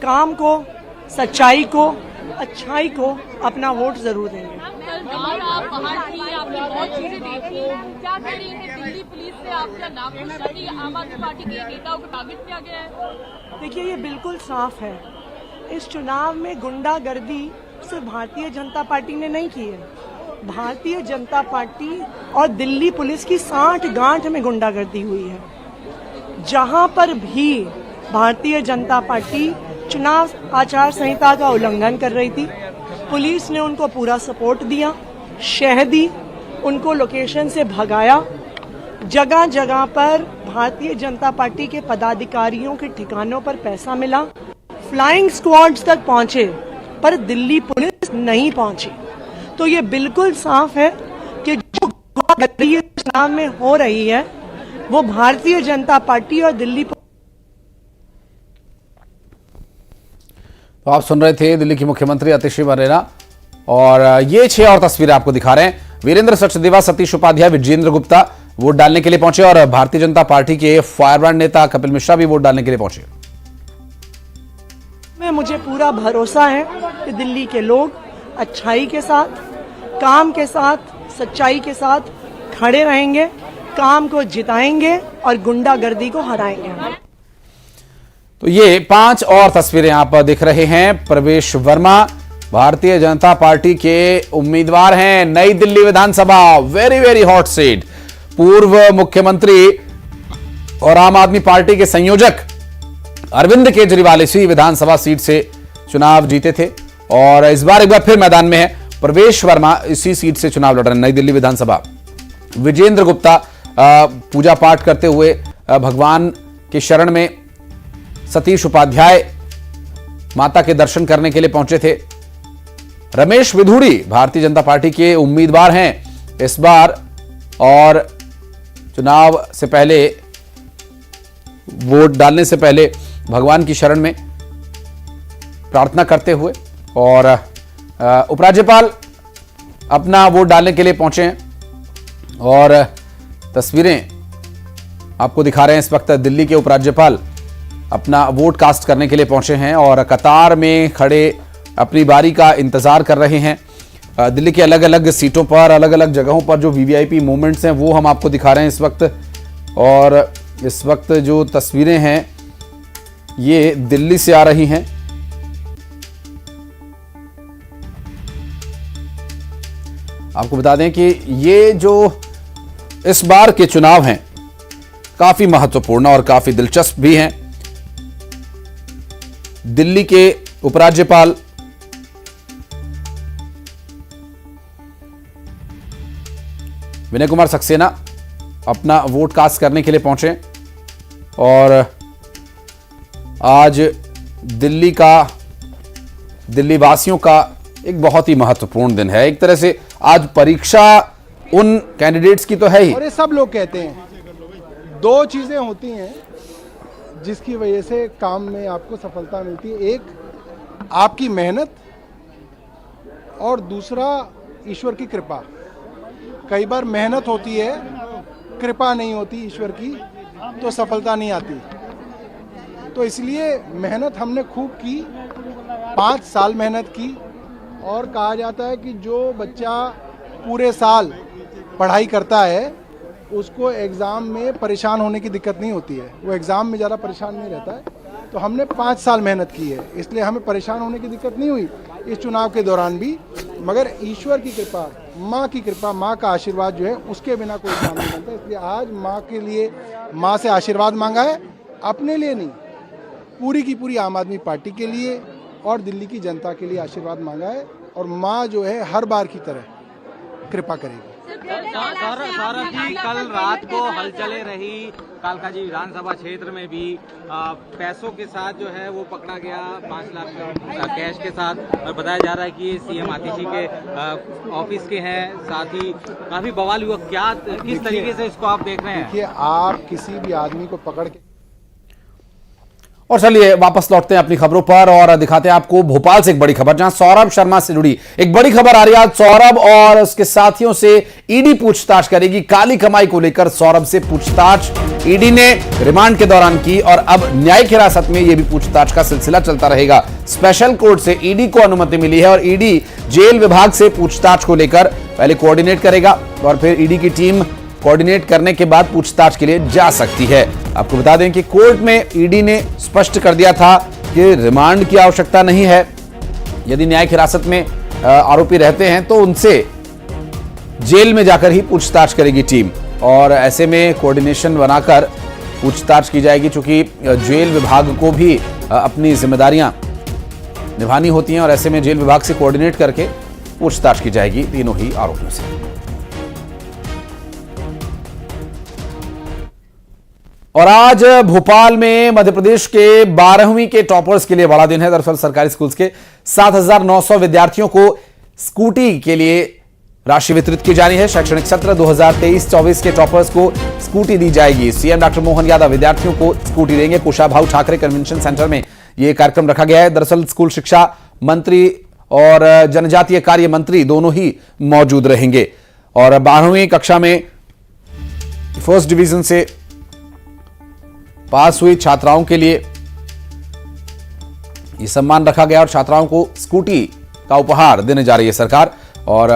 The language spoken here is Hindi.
काम को, सच्चाई को, अच्छाई को अपना वोट जरूर देंगे। आप बाहर थी, आपने बहुत चीजें देखी, क्या कह रही है दिल्ली पुलिस से आपका नाखुश है कि आम आदमी पार्टी के नेताओं को टारगेट किया गया है? देखिए, ये बिल्कुल साफ है, इस चुनाव में गुंडागर्दी सिर्फ भारतीय जनता पार्टी ने नहीं की है। भारतीय जनता पार्टी और दिल्ली पुलिस की साठ गांठ में गुंडागर्दी हुई है। जहां पर भी भारतीय जनता पार्टी चुनाव आचार संहिता का उल्लंघन कर रही थी, पुलिस ने उनको पूरा सपोर्ट दिया, शह दी, उनको लोकेशन से भगाया। जगह जगह पर भारतीय जनता पार्टी के पदाधिकारियों के ठिकानों पर पैसा मिला, फ्लाइंग स्क्वाड्स तक पहुंचे, पर दिल्ली पुलिस नहीं पहुंची। तो ये बिल्कुल साफ है कि जो गुंडागर्दी चुनाव में हो रही है वो भारतीय जनता पार्टी और दिल्ली। तो आप सुन रहे थे दिल्ली की मुख्यमंत्री आतिशी मरलेना, और ये 6 और तस्वीरें आपको दिखा रहे हैं। वीरेंद्र सचदेवा, सतीश उपाध्याय, विजेंद्र गुप्ता वोट डालने के लिए पहुंचे, और भारतीय जनता पार्टी के फायरब्रांड नेता कपिल मिश्रा भी वोट डालने के लिए पहुंचे। मुझे पूरा भरोसा है कि दिल्ली के लोग अच्छाई के साथ, काम के साथ, सच्चाई के साथ खड़े रहेंगे, काम को जिताएंगे और गुंडागर्दी को हराएंगे। तो ये 5 और तस्वीरें आप देख रहे हैं। प्रवेश वर्मा भारतीय जनता पार्टी के उम्मीदवार हैं, नई दिल्ली विधानसभा, वेरी वेरी हॉट सीट। पूर्व मुख्यमंत्री और आम आदमी पार्टी के संयोजक अरविंद केजरीवाल इसी विधानसभा सीट से चुनाव जीते थे, और इस बार एक बार फिर मैदान में है। प्रवेश वर्मा इसी सीट से चुनाव लड़ रहे हैं, नई दिल्ली विधानसभा। विजेंद्र गुप्ता पूजा पाठ करते हुए भगवान के शरण में, सतीश उपाध्याय माता के दर्शन करने के लिए पहुंचे थे। रमेश विधुड़ी भारतीय जनता पार्टी के उम्मीदवार हैं इस बार, और चुनाव से पहले, वोट डालने से पहले भगवान की शरण में प्रार्थना करते हुए, और उपराज्यपाल अपना वोट डालने के लिए पहुंचे हैं। और तस्वीरें आपको दिखा रहे हैं, इस वक्त दिल्ली के उपराज्यपाल अपना वोट कास्ट करने के लिए पहुंचे हैं और कतार में खड़े अपनी बारी का इंतजार कर रहे हैं। दिल्ली के अलग अलग सीटों पर, अलग अलग जगहों पर जो वीवीआईपी मोमेंट्स हैं वो हम आपको दिखा रहे हैं इस वक्त। और इस वक्त जो तस्वीरें हैं ये दिल्ली से आ रही हैं। आपको बता दें कि ये जो इस बार के चुनाव हैं काफी महत्वपूर्ण और काफी दिलचस्प भी हैं। दिल्ली के उपराज्यपाल विनय कुमार सक्सेना अपना वोट कास्ट करने के लिए पहुंचे, और आज दिल्ली वासियों का एक बहुत ही महत्वपूर्ण दिन है। एक तरह से आज परीक्षा उन कैंडिडेट्स की तो है ही, और ये सब लोग कहते हैं 2 चीजें होती हैं जिसकी वजह से काम में आपको सफलता मिलती है। एक आपकी मेहनत, और दूसरा ईश्वर की कृपा। कई बार मेहनत होती है, कृपा नहीं होती ईश्वर की, तो सफलता नहीं आती। तो इसलिए मेहनत हमने खूब की, 5 साल मेहनत की। और कहा जाता है कि जो बच्चा पूरे साल पढ़ाई करता है उसको एग्ज़ाम में परेशान होने की दिक्कत नहीं होती है, वो एग्ज़ाम में ज़्यादा परेशान नहीं रहता है। तो हमने 5 साल मेहनत की है, इसलिए हमें परेशान होने की दिक्कत नहीं हुई इस चुनाव के दौरान भी। मगर ईश्वर की कृपा, माँ की कृपा, माँ का आशीर्वाद जो है उसके बिना कोई काम नहीं बनता। इसलिए आज माँ के लिए, माँ से आशीर्वाद मांगा है, अपने लिए नहीं, पूरी की पूरी आम आदमी पार्टी के लिए और दिल्ली की जनता के लिए आशीर्वाद मांगा है। और माँ जो है हर बार की तरह कृपा करेगी। सौरभ जी, कल रात को हलचलें रही कालकाजी विधानसभा क्षेत्र में भी, पैसों के साथ जो है वो पकड़ा गया, 5 लाख कैश के साथ, और बताया जा रहा है कि ये सीएम आतिशी के ऑफिस के हैं। साथ ही काफी बवाल हुआ, क्या किस तरीके से इसको आप देख रहे हैं? देखिए, आप किसी भी आदमी को पकड़ के, और चलिए वापस लौटते हैं अपनी खबरों पर और दिखाते हैं आपको भोपाल से एक बड़ी खबर, जहां सौरभ शर्मा से जुड़ी एक बड़ी खबर आ रही है। आज सौरभ और उसके साथियों से ईडी पूछताछ करेगी। काली कमाई को लेकर सौरभ से पूछताछ ईडी ने रिमांड के दौरान की और अब न्यायिक हिरासत में यह भी पूछताछ का सिलसिला चलता रहेगा। स्पेशल कोर्ट से ईडी को अनुमति मिली है और ईडी जेल विभाग से पूछताछ को लेकर पहले कोऑर्डिनेट करेगा और फिर ईडी की टीम कोऑर्डिनेट करने के बाद पूछताछ के लिए जा सकती है। आपको बता दें कि कोर्ट में ईडी ने स्पष्ट कर दिया था कि रिमांड की आवश्यकता नहीं है। यदि न्यायिक हिरासत में आरोपी रहते हैं तो उनसे जेल में जाकर ही पूछताछ करेगी टीम और ऐसे में कोऑर्डिनेशन बनाकर पूछताछ की जाएगी, चूंकि जेल विभाग को भी अपनी जिम्मेदारियां निभानी होती हैं और ऐसे में जेल विभाग से कोऑर्डिनेट करके पूछताछ की जाएगी तीनों ही आरोपियों से। और आज भोपाल में मध्य प्रदेश के 12वीं के टॉपर्स के लिए बड़ा दिन है। दरअसल सरकारी स्कूल्स के 7,900 विद्यार्थियों को स्कूटी के लिए राशि वितरित की जानी है। शैक्षणिक सत्र 2023-24 के टॉपर्स को स्कूटी दी जाएगी। सीएम डॉक्टर मोहन यादव विद्यार्थियों को स्कूटी देंगे। कुशाभाऊ ठाकरे कन्वेंशन सेंटर में यह कार्यक्रम रखा गया है। दरअसल स्कूल शिक्षा मंत्री और जनजातीय कार्य मंत्री दोनों ही मौजूद रहेंगे और 12वीं कक्षा में फर्स्ट डिवीजन से पास हुई छात्राओं के लिए यह सम्मान रखा गया और छात्राओं को स्कूटी का उपहार देने जा रही है सरकार। और